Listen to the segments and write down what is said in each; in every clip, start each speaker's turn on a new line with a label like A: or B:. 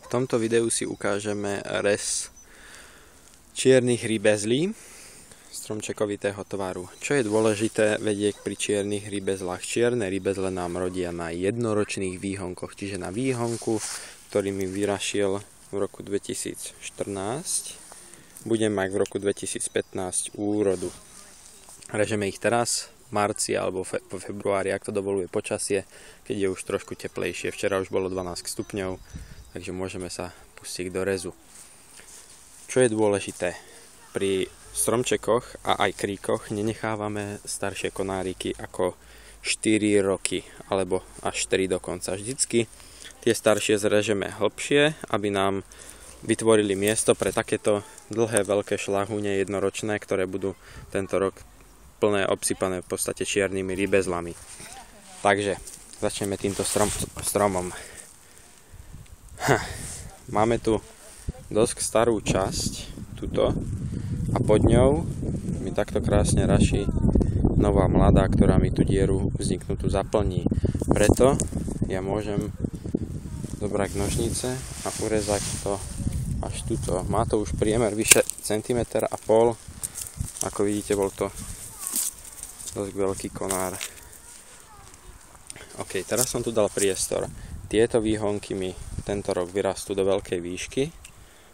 A: V tomto videu si ukážeme rez čiernych rybezlí stromčekovitého tvaru. Čo je dôležité vedieť pri čiernych rybezlách? Čierne rybezle nám rodia na jednoročných výhonkoch, čiže na výhonku, ktorý mi vyrašiel v roku 2014, budem mať v roku 2015 úrodu. Režeme ich teraz v marci alebo v februári, ak to dovoluje počasie, keď je už trošku teplejšie. Včera už bolo 12 stupňov, takže môžeme sa pustiť do rezu. Čo je dôležité? Pri stromčekoch a aj kríkoch nenechávame staršie konáriky ako 4 roky, alebo až 3 dokonca. Vždycky tie staršie zrežeme hlbšie, aby nám vytvorili miesto pre takéto dlhé, veľké šľahúne jednoročné, ktoré budú tento rok plné, obsypané v podstate čiernymi rybezlami. Takže začneme týmto stromom. Máme tu dosť starú časť, tuto, a pod ňou mi takto krásne raší nová mladá, ktorá mi tú dieru vzniknutú zaplní. Preto ja môžem zobrať nožnice a urezať to až tuto. Má to už priemer vyše 1,5 cm. Ako vidíte, bol to dosť veľký konár. OK, teraz som tu dal priestor. Tieto výhonky mi tento rok vyrastú do veľkej výšky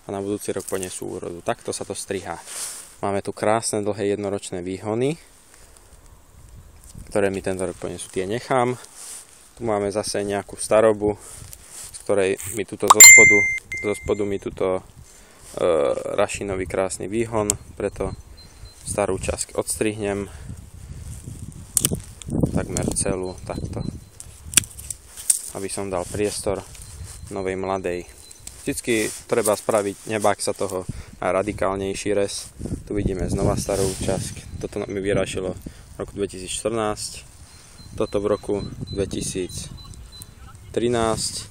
A: a na budúci rok ponesú úrodu. Takto sa to strihá. Máme tu krásne dlhé jednoročné výhony, ktoré mi tento rok ponesú. Tie nechám. Tu máme zase nejakú starobu, z ktorej mi tuto zo spodu mi tuto raší nový krásny výhon, preto starú časť odstrihnem takmer celú takto, aby som dal priestor novej mladej. Vždycky treba spraviť, nebák sa toho, a radikálnejší rez. Tu vidíme znova starú časť. Toto mi vyrašilo v roku 2014, toto v roku 2013,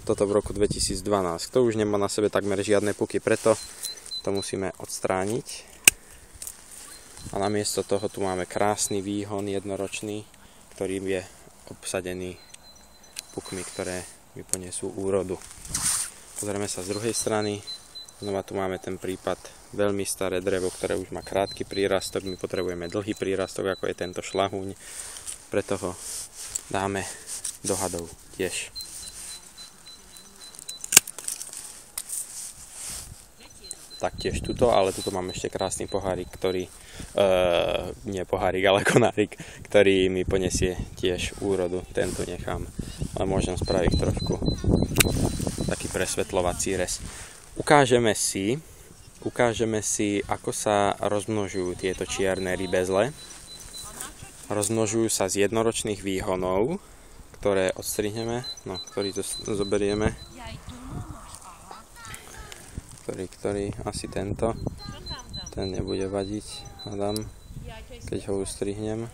A: toto v roku 2012. To už nemá na sebe takmer žiadne puky, preto to musíme odstrániť. A namiesto toho tu máme krásny výhon jednoročný, ktorý je obsadený pukmi, ktoré mi ponesú úrodu. Pozrieme sa z druhej strany. Znova tu máme ten prípad, veľmi staré drevo, ktoré už má krátky prírastok. My potrebujeme dlhý prírastok, ako je tento šľahúň. Preto ho dáme do hadov tiež. Taktiež tuto, ale tuto máme ešte krásny pohárik, ktorý, nie pohárik, ale konárik, ktorý mi poniesie tiež úrodu. Tento nechám, ale môžem spraviť trošku taký presvetľovací rez. Ukážeme si, ako sa rozmnožujú tieto čierne rybezle. Rozmnožujú sa z jednoročných výhonov, ktoré odstrihneme, ktorý to zoberieme. Ktorý asi tento. Ten nebude vadiť, hádam, keď ho ustrihnem.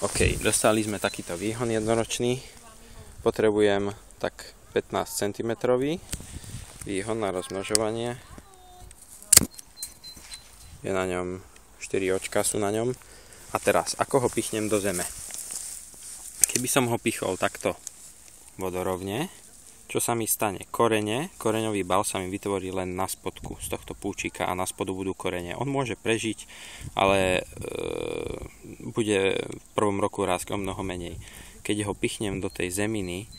A: OK, dostali sme takýto výhon jednoročný. Potrebujem tak 15 cm výhon na rozmnožovanie. Je na ňom 4 očka sú na ňom. A teraz, ako ho pichnem do zeme? Keby som ho pichol takto vodorovne, čo sa mi stane? Koreňový bal sa mi vytvorí len na spodku z tohto púčika a na spodu budú korene. On môže prežiť, ale bude v prvom roku rásť o mnoho menej. Keď ho pichnem do tej zeminy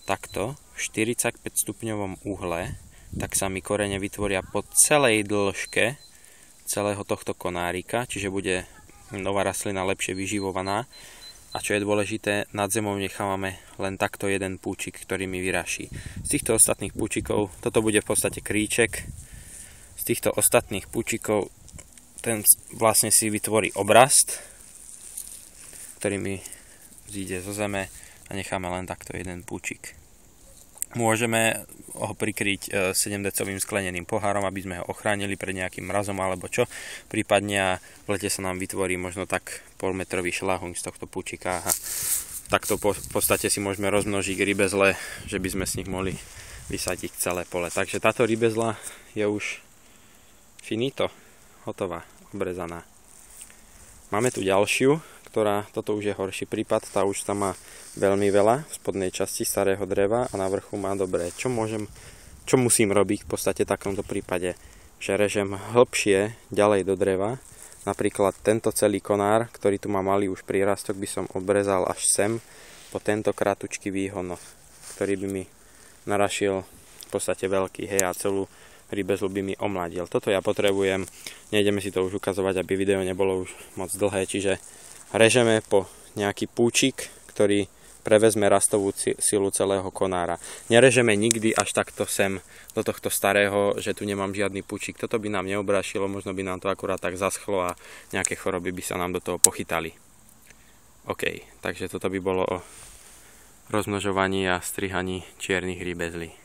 A: takto v 45 stupňovom uhle, tak sa mi korene vytvoria po celej dĺžke celého tohto konárika, čiže bude nová rastlina lepšie vyživovaná. A čo je dôležité, nad zemou nechávame len takto jeden púčik, ktorý mi vyraší. Z týchto ostatných púčikov, toto bude v podstate kríček, z týchto ostatných púčikov ten vlastne si vytvorí obrast, ktorý mi zíde zo zeme a necháme len takto jeden púčik. Môžeme ho prikryť 7-decovým skleneným pohárom, aby sme ho ochránili pred nejakým mrazom alebo čo. Prípadne v lete sa nám vytvorí možno tak polmetrový šľahuň z tohto púčika. A takto v podstate si môžeme rozmnožiť rybezle, že by sme z nich mohli vysadiť celé pole. Takže táto rybezla je už finito, hotová, obrezaná. Máme tu ďalšiu, ktorá, toto už je horší prípad, tá už tam má veľmi veľa v spodnej časti starého dreva a na vrchu má dobré. Čo musím robiť v podstate v takomto prípade? Že režem hlbšie ďalej do dreva. Napríklad tento celý konár, ktorý tu má malý už prírastok, by som obrezal až sem po tento kratučký výhon, ktorý by mi narašil v podstate veľký, hej, a celú rybezlu by mi omladil. Toto ja potrebujem, nejdeme si to už ukazovať, aby video nebolo už moc dlhé, čiže režeme po nejaký púčik, ktorý prevezme rastovú silu celého konára. Nerežeme nikdy až takto sem do tohto starého, že tu nemám žiadny púčik. Toto by nám neobrášilo, možno by nám to akurát tak zaschlo a nejaké choroby by sa nám do toho pochytali. OK, takže toto by bolo o rozmnožovaní a strihaní čiernych rybezlí.